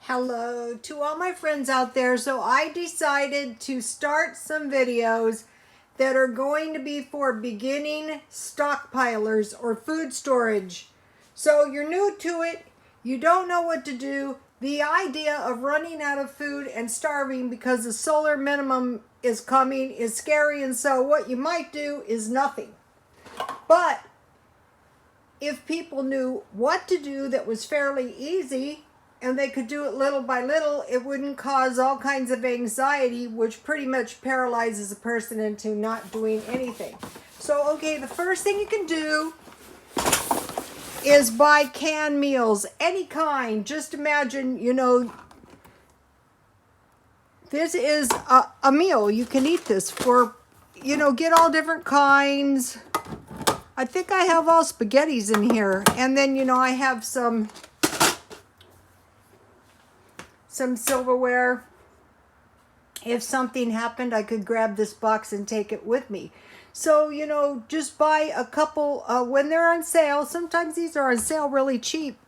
Hello to all my friends out there. So I decided to start some videos that are going to be for beginning stockpilers or food storage. So you're new to it, you don't know what to do. The idea of running out of food and starving because the solar minimum is coming is scary, and so what you might do is nothing. But if people knew what to do that was fairly easy, and they could do it little by little, it wouldn't cause all kinds of anxiety, which pretty much paralyzes a person into not doing anything. So, okay, the first thing you can do is buy canned meals, any kind. Just imagine, this is a meal. You can eat this for, get all different kinds. I think I have all spaghettis in here. And then, I have some silverware. If something happened, I could grab this box and take it with me. So, just buy a couple when they're on sale. Sometimes these are on sale really cheap.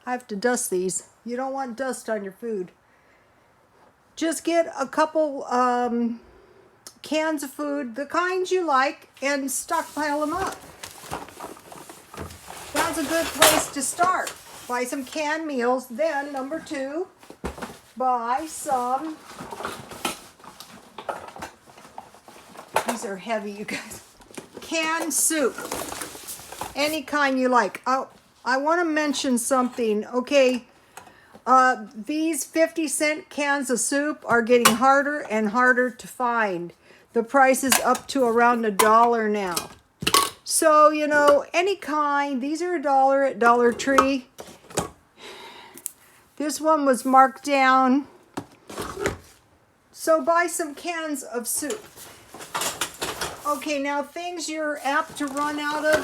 I have to dust these. You don't want dust on your food. Just get a couple cans of food, the kinds you like, and stockpile them up. That's a good place to start. Buy some canned meals. Then, number 2, buy some, these are heavy, you guys, canned soup, any kind you like. Oh, I want to mention something. Okay, these 50-cent cans of soup are getting harder and harder to find. The price is up to around $1 now. So, any kind. These are $1 at Dollar Tree. This one was marked down. So buy some cans of soup. Okay, now things you're apt to run out of.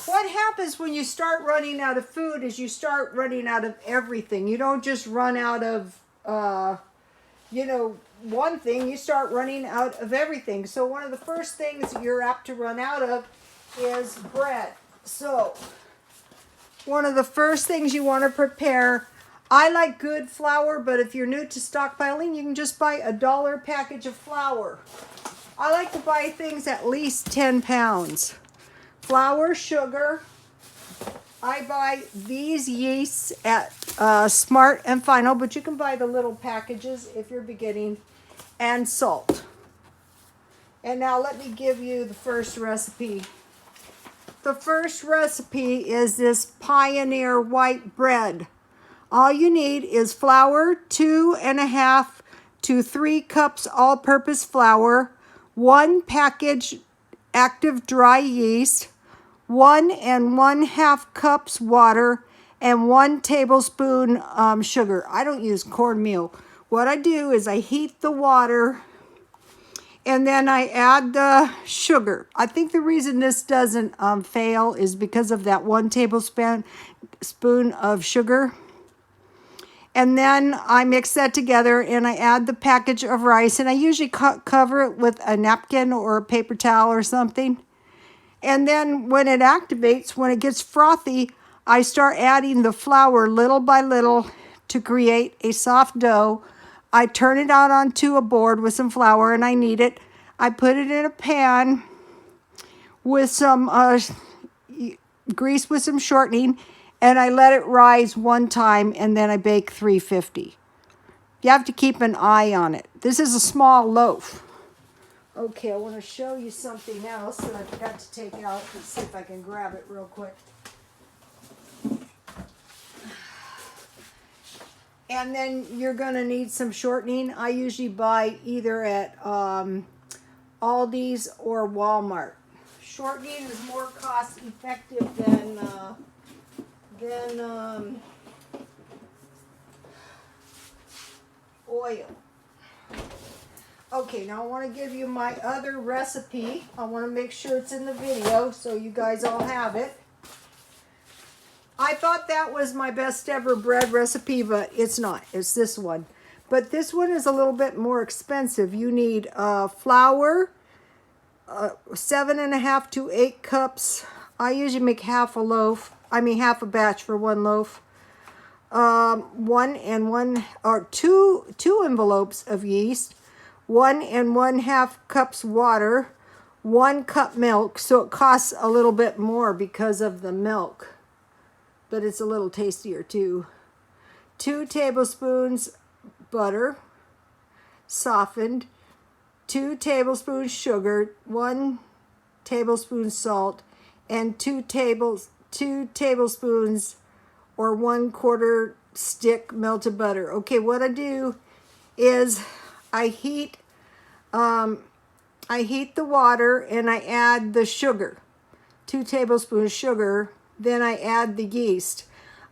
What happens when you start running out of food is you start running out of everything. You don't just run out of, one thing. You start running out of everything. So one of the first things you're apt to run out of is bread. So one of the first things you want to prepare, I like good flour, but if you're new to stockpiling, you can just buy a $1 package of flour. I like to buy things at least 10 pounds. Flour, sugar. I buy these yeasts at Smart and Final, but you can buy the little packages if you're beginning, and salt. And now let me give you the first recipe. The first recipe is this Pioneer white bread. All you need is flour, 2.5 to 3 cups all-purpose flour, 1 package active dry yeast, 1 1/2 cups water, and 1 tablespoon sugar. I don't use cornmeal. What I do is I heat the water and then I add the sugar. I think the reason this doesn't fail is because of that 1 tablespoon of sugar. And then I mix that together and I add the package of rice. And I usually cover it with a napkin or a paper towel or something. And then when it activates, when it gets frothy, I start adding the flour little by little to create a soft dough. I turn it out onto a board with some flour and I knead it. I put it in a pan with some grease with some shortening, and I let it rise 1 time, and then I bake 350. You have to keep an eye on it. This is a small loaf. Okay, I want to show you something else that I forgot to take out. Let's see if I can grab it real quick. And then you're going to need some shortening. I usually buy either at Aldi's or Walmart. Shortening is more cost effective than oil. Okay, now I want to give you my other recipe. I want to make sure it's in the video so you guys all have it. I thought that was my best ever bread recipe, but it's not. It's this one. But this one is a little bit more expensive. You need flour, 7.5 to 8 cups. I usually make half a batch for 1 loaf. 1 and 1 or two envelopes of yeast, 1 and 1/2 cups water, 1 cup milk. So it costs a little bit more because of the milk, but it's a little tastier too. 2 tablespoons butter, softened, 2 tablespoons sugar, 1 tablespoon salt, and 2 tablespoons or 1/4 stick melted butter. Okay, what I do is I heat the water and I add the sugar, 2 tablespoons sugar. Then I add the yeast.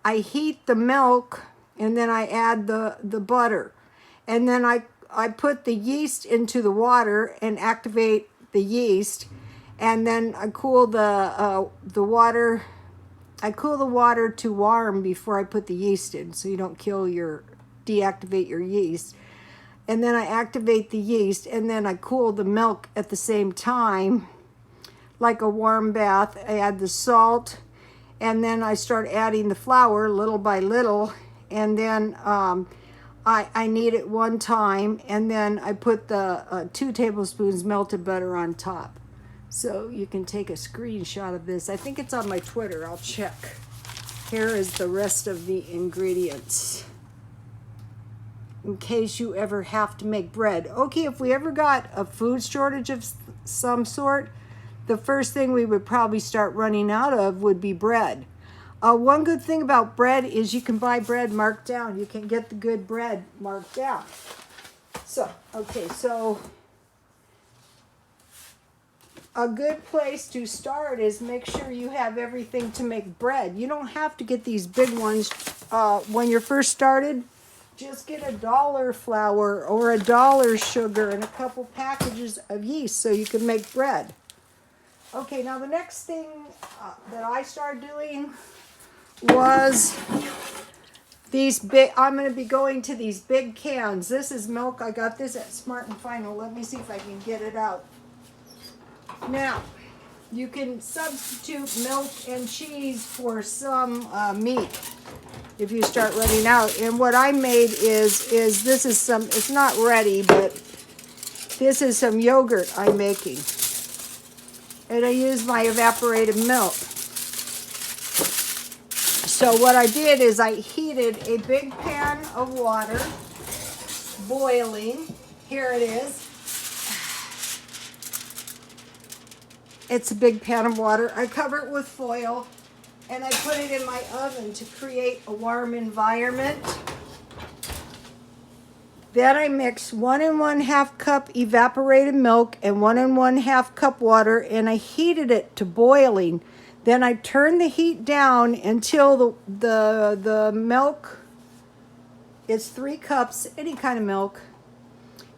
I heat the milk and then I add the butter. And then I put the yeast into the water and activate the yeast. And then I cool the water. I cool the water to warm before I put the yeast in, so you don't deactivate your yeast. And then I activate the yeast, and then I cool the milk at the same time, like a warm bath. I add the salt, and then I start adding the flour little by little, and then I knead it one time, and then I put the 2 tablespoons melted butter on top. So you can take a screenshot of this. I think it's on my Twitter. I'll check. Here is the rest of the ingredients, in case you ever have to make bread. Okay, if we ever got a food shortage of some sort, the first thing we would probably start running out of would be bread. One good thing about bread is you can buy bread marked down. You can get the good bread marked down. So, okay, so a good place to start is make sure you have everything to make bread. You don't have to get these big ones when you're first started. Just get $1 flour or $1 sugar and a couple packages of yeast so you can make bread. Okay, now the next thing that I started doing was these big, I'm going to be going to these big cans. This is milk. I got this at Smart and Final. Let me see if I can get it out. Now, you can substitute milk and cheese for some meat if you start running out. And what I made is this is some, it's not ready, but this is some yogurt I'm making. And I use my evaporated milk. So what I did is I heated a big pan of water, boiling. Here it is. It's a big pan of water. I cover it with foil and I put it in my oven to create a warm environment. Then I mix 1 1/2 cup evaporated milk and 1 1/2 cup water, and I heated it to boiling. Then I turned the heat down until the milk, it's 3 cups, any kind of milk,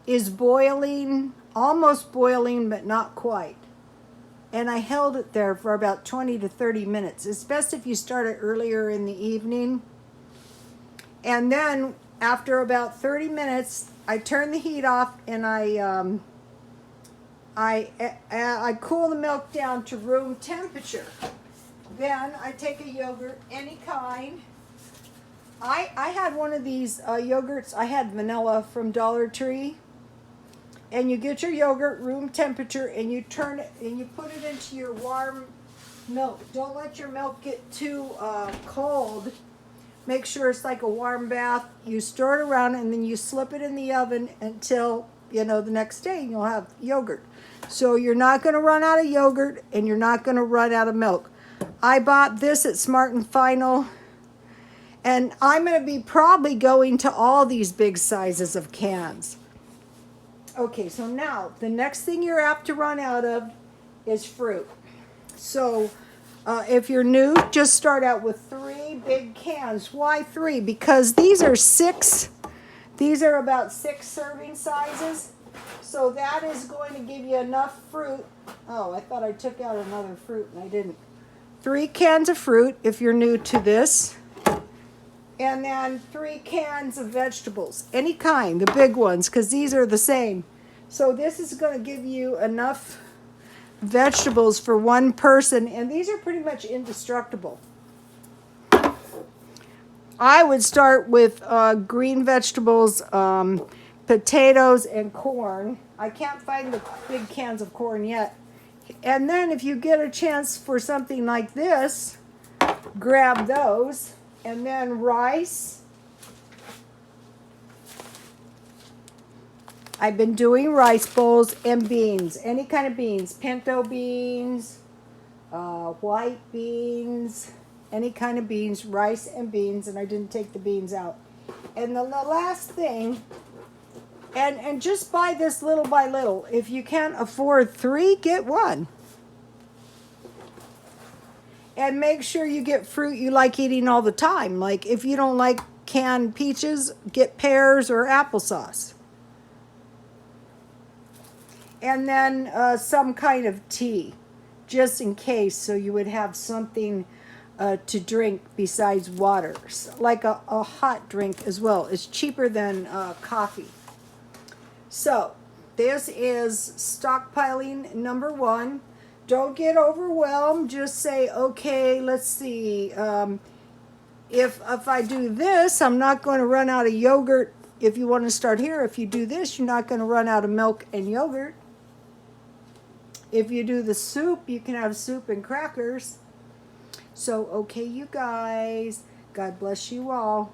is boiling, almost boiling, but not quite. And I held it there for about 20 to 30 minutes. It's best if you start it earlier in the evening. And then after about 30 minutes, I turn the heat off and I cool the milk down to room temperature. Then I take a yogurt, any kind. I had one of these yogurts. I had vanilla from Dollar Tree. And you get your yogurt room temperature and you turn it and you put it into your warm milk. Don't let your milk get too cold. Make sure it's like a warm bath. You stir it around and then you slip it in the oven until, the next day you'll have yogurt. So you're not going to run out of yogurt and you're not going to run out of milk. I bought this at Smart and Final. And I'm going to be probably going to all these big sizes of cans. Okay, so now the next thing you're apt to run out of is fruit. So if you're new, just start out with 3 big cans. Why 3? Because these are about 6 serving sizes. So that is going to give you enough fruit. Oh, I thought I took out another fruit and I didn't. 3 cans of fruit if you're new to this. And then 3 cans of vegetables, any kind, the big ones, because these are the same. So this is going to give you enough vegetables for 1 person, and these are pretty much indestructible. I would start with green vegetables, potatoes, and corn. I can't find the big cans of corn yet. And then if you get a chance for something like this, grab those. And then rice. I've been doing rice bowls and beans, any kind of beans, pinto beans, white beans, any kind of beans, rice and beans, and I didn't take the beans out. And the last thing, and just buy this little by little. If you can't afford 3, get 1. And make sure you get fruit you like eating all the time. Like if you don't like canned peaches, get pears or applesauce. And then some kind of tea, just in case, so you would have something to drink besides water, like a hot drink as well. It's cheaper than coffee. So this is stockpiling number 1. Don't get overwhelmed. Just say, okay, let's see. If I do this, I'm not going to run out of yogurt. If you want to start here, if you do this, you're not going to run out of milk and yogurt. If you do the soup, you can have soup and crackers. So, okay, you guys, God bless you all.